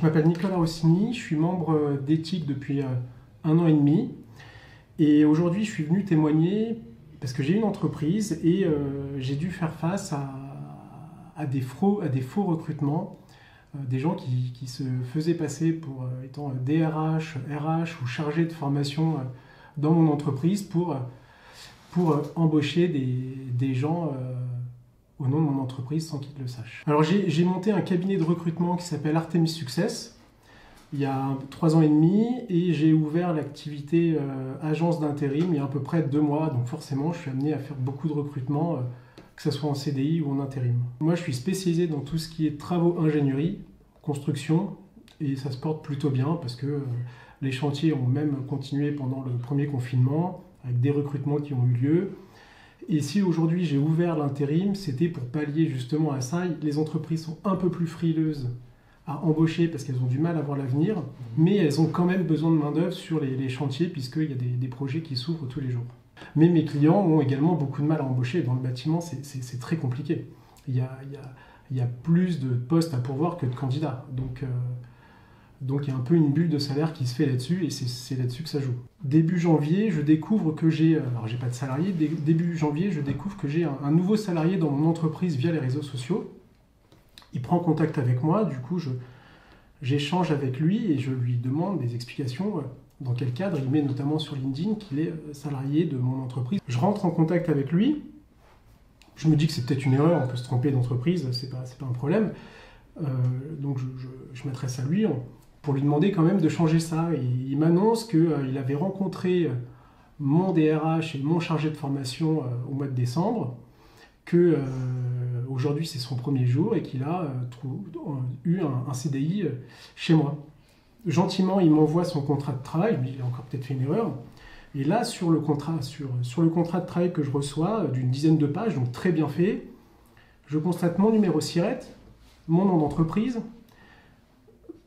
m'appelle Nicolas Rossini, je suis membre d'Ethique depuis 1 an et demi. Et aujourd'hui, je suis venu témoigner parce que j'ai une entreprise et j'ai dû faire face à des faux recrutements, des gens qui se faisaient passer pour étant DRH, RH ou chargés de formation dans mon entreprise pour embaucher des gens au nom de mon entreprise sans qu'ils le sachent. Alors j'ai monté un cabinet de recrutement qui s'appelle Artemis Success il y a 3 ans et demi et j'ai ouvert l'activité agence d'intérim il y a à peu près 2 mois. Donc forcément, je suis amené à faire beaucoup de recrutements, que ce soit en CDI ou en intérim. Moi, je suis spécialisé dans tout ce qui est travaux ingénierie, construction, et ça se porte plutôt bien parce que les chantiers ont même continué pendant le premier confinement avec des recrutements qui ont eu lieu. Et si aujourd'hui j'ai ouvert l'intérim, c'était pour pallier justement à ça. Les entreprises sont un peu plus frileuses à embaucher parce qu'elles ont du mal à voir l'avenir, mais elles ont quand même besoin de main-d'œuvre sur les chantiers puisqu'il y a des projets qui s'ouvrent tous les jours. Mais mes clients ont également beaucoup de mal à embaucher. Dans le bâtiment, c'est très compliqué. Il y a plus de postes à pourvoir que de candidats. Donc il y a un peu une bulle de salaire qui se fait là-dessus et c'est là-dessus que ça joue. Début janvier, je découvre que alors j'ai pas de salarié, début janvier, je découvre que j'ai un nouveau salarié dans mon entreprise via les réseaux sociaux. Il prend contact avec moi, du coup j'échange avec lui et je lui demande des explications dans quel cadre. Il met notamment sur LinkedIn qu'il est salarié de mon entreprise. Je rentre en contact avec lui, je me dis que c'est peut-être une erreur, on peut se tromper d'entreprise, c'est pas un problème. Donc je m'adresse à lui pour lui demander quand même de changer ça. Et il m'annonce qu'il avait rencontré mon DRH et mon chargé de formation au mois de décembre, que aujourd'hui c'est son premier jour et qu'il a eu un CDI chez moi. Gentiment, il m'envoie son contrat de travail, mais il a encore peut-être fait une erreur. Et là, sur le contrat de travail que je reçois, d'une dizaine de pages, donc très bien fait, je constate mon numéro SIRET, mon nom d'entreprise,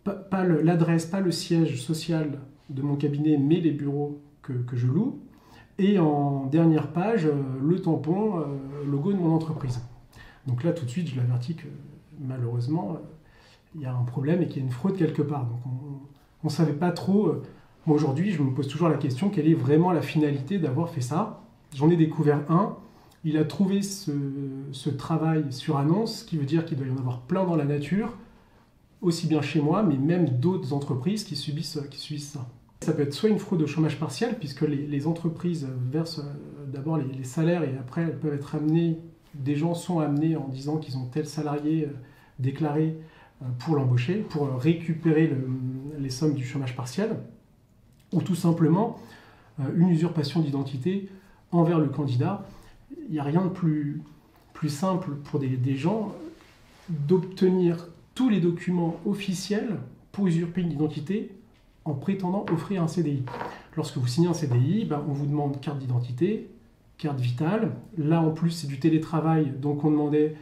pas l'adresse, pas le siège social de mon cabinet, mais les bureaux que je loue. Et en dernière page, le tampon, logo de mon entreprise. Donc là, tout de suite, je l'avertis que malheureusement, il y a un problème et qu'il y a une fraude quelque part. Donc on ne savait pas trop. Moi, aujourd'hui, je me pose toujours la question, quelle est vraiment la finalité d'avoir fait ça? J'en ai découvert un. Il a trouvé ce travail sur annonce, ce qui veut dire qu'il doit y en avoir plein dans la nature, aussi bien chez moi, mais même d'autres entreprises qui subissent ça. Ça peut être soit une fraude au chômage partiel, puisque les entreprises versent d'abord les salaires et après elles peuvent être amenées, des gens sont amenés en disant qu'ils ont tel salarié déclaré pour l'embaucher, pour récupérer les sommes du chômage partiel, ou tout simplement une usurpation d'identité envers le candidat. Il n'y a rien de plus simple pour des gens d'obtenir tous les documents officiels pour usurper une identité en prétendant offrir un CDI. Lorsque vous signez un CDI, on vous demande carte d'identité, carte vitale. Là, en plus, c'est du télétravail, donc on demandait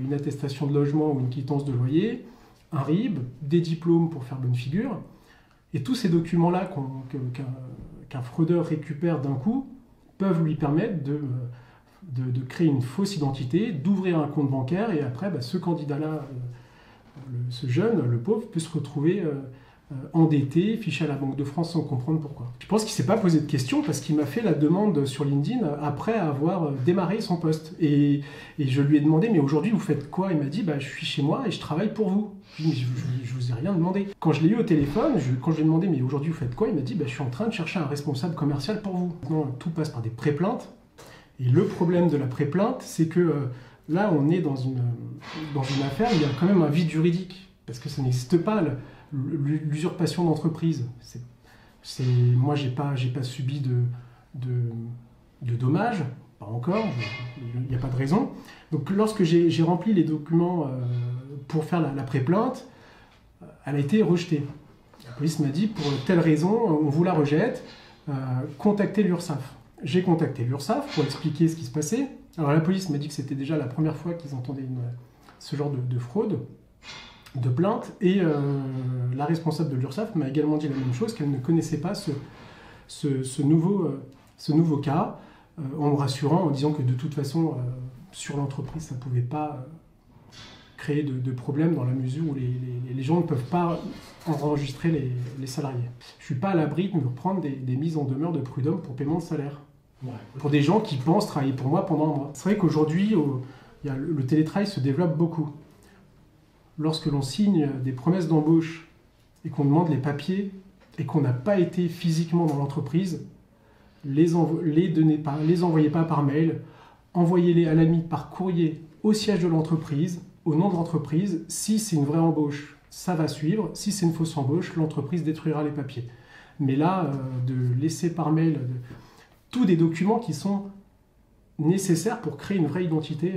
une attestation de logement ou une quittance de loyer, un RIB, des diplômes pour faire bonne figure. Et tous ces documents-là qu'un fraudeur récupère d'un coup peuvent lui permettre de créer une fausse identité, d'ouvrir un compte bancaire, et après, ce candidat-là, ce jeune, le pauvre, peut se retrouver endetté, fiché à la Banque de France sans comprendre pourquoi. Je pense qu'il ne s'est pas posé de questions parce qu'il m'a fait la demande sur LinkedIn après avoir démarré son poste. Et je lui ai demandé, mais aujourd'hui vous faites quoi? Il m'a dit, je suis chez moi et je travaille pour vous. Je lui ai dit, je vous ai rien demandé. Quand je l'ai eu au téléphone, quand je lui ai demandé, mais aujourd'hui vous faites quoi? Il m'a dit, je suis en train de chercher un responsable commercial pour vous. Maintenant, tout passe par des pré-plaintes. Et le problème de la pré-plainte, c'est que là on est dans une affaire où il y a quand même un vide juridique. Parce que ça n'existe pas. L'usurpation d'entreprise, moi j'ai pas subi de dommages, pas encore, il n'y a pas de raison. Donc lorsque j'ai rempli les documents pour faire la pré-plainte, elle a été rejetée. La police m'a dit pour telle raison on vous la rejette, contactez l'URSSAF. J'ai contacté l'URSSAF pour expliquer ce qui se passait. Alors la police m'a dit que c'était déjà la première fois qu'ils entendaient ce genre de fraude, de plainte, et la responsable de l'URSSAF m'a également dit la même chose, qu'elle ne connaissait pas ce nouveau cas, en me rassurant, en disant que de toute façon, sur l'entreprise, ça ne pouvait pas créer de problèmes dans la mesure où les gens ne peuvent pas enregistrer les salariés. Je ne suis pas à l'abri de me reprendre des mises en demeure de prud'homme pour paiement de salaire. Ouais. Pour des gens qui pensent travailler pour moi pendant un mois. C'est vrai qu'aujourd'hui, le télétravail se développe beaucoup. Lorsque l'on signe des promesses d'embauche et qu'on demande les papiers et qu'on n'a pas été physiquement dans l'entreprise, les envoyez pas par mail, envoyez-les à la limite par courrier au siège de l'entreprise, au nom de l'entreprise. Si c'est une vraie embauche, ça va suivre. Si c'est une fausse embauche, l'entreprise détruira les papiers. Mais là, de laisser par mail tous des documents qui sont nécessaires pour créer une vraie identité...